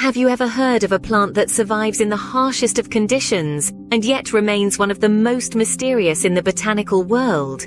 Have you ever heard of a plant that survives in the harshest of conditions and yet remains one of the most mysterious in the botanical world?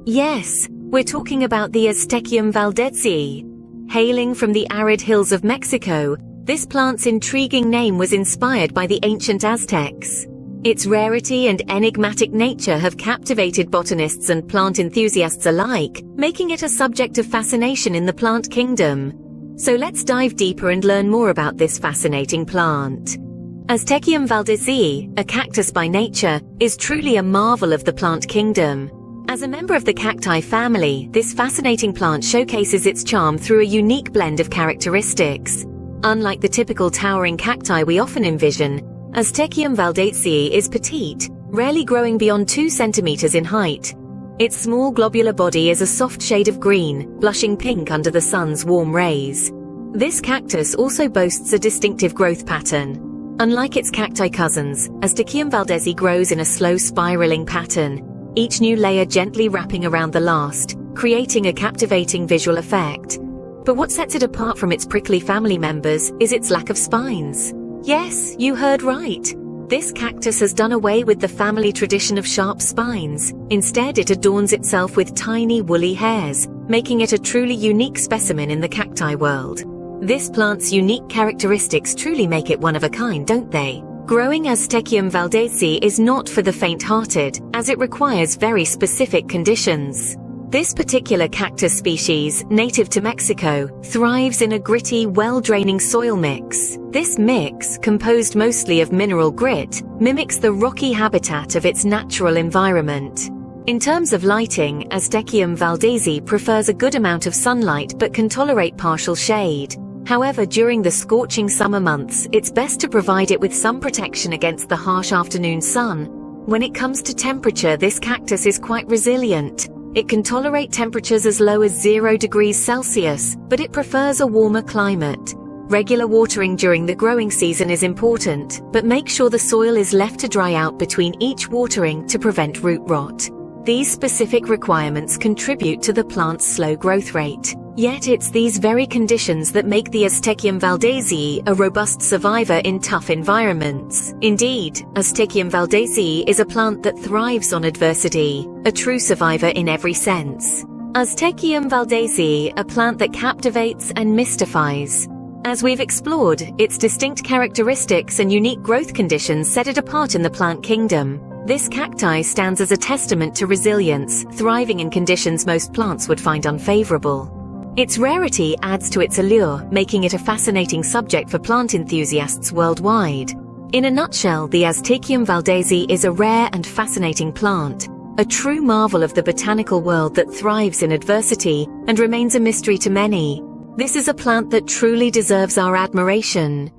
Yes, we're talking about the Aztekium Valdezii. Hailing from the arid hills of Mexico, this plant's intriguing name was inspired by the ancient Aztecs. Its rarity and enigmatic nature have captivated botanists and plant enthusiasts alike, making it a subject of fascination in the plant kingdom. So let's dive deeper and learn more about this fascinating plant. Aztekium Valdezii, a cactus by nature, is truly a marvel of the plant kingdom. As a member of the cacti family, this fascinating plant showcases its charm through a unique blend of characteristics. Unlike the typical towering cacti we often envision, Aztekium Valdezii is petite, rarely growing beyond 2 centimeters in height. Its small globular body is a soft shade of green, blushing pink under the sun's warm rays. This cactus also boasts a distinctive growth pattern. Unlike its cacti cousins, Aztekium Valdezii grows in a slow spiraling pattern, each new layer gently wrapping around the last, creating a captivating visual effect. But what sets it apart from its prickly family members is its lack of spines. Yes, you heard right. This cactus has done away with the family tradition of sharp spines. Instead, it adorns itself with tiny woolly hairs, making it a truly unique specimen in the cacti world. This plant's unique characteristics truly make it one of a kind, don't they? Growing Aztekium Valdezii is not for the faint-hearted, as it requires very specific conditions. This particular cactus species, native to Mexico, thrives in a gritty, well-draining soil mix. This mix, composed mostly of mineral grit, mimics the rocky habitat of its natural environment. In terms of lighting, Aztekium Valdezii prefers a good amount of sunlight but can tolerate partial shade. However, during the scorching summer months, it's best to provide it with some protection against the harsh afternoon sun. When it comes to temperature, this cactus is quite resilient. It can tolerate temperatures as low as 0 degrees Celsius, but it prefers a warmer climate. Regular watering during the growing season is important, but make sure the soil is left to dry out between each watering to prevent root rot. These specific requirements contribute to the plant's slow growth rate. Yet it's these very conditions that make the Aztekium Valdezii a robust survivor in tough environments. Indeed, Aztekium Valdezii is a plant that thrives on adversity, a true survivor in every sense. Aztekium Valdezii, a plant that captivates and mystifies. As we've explored, its distinct characteristics and unique growth conditions set it apart in the plant kingdom. This cacti stands as a testament to resilience, thriving in conditions most plants would find unfavorable. Its rarity adds to its allure, making it a fascinating subject for plant enthusiasts worldwide. In a nutshell, the Aztekium Valdezii is a rare and fascinating plant, a true marvel of the botanical world that thrives in adversity and remains a mystery to many. This is a plant that truly deserves our admiration.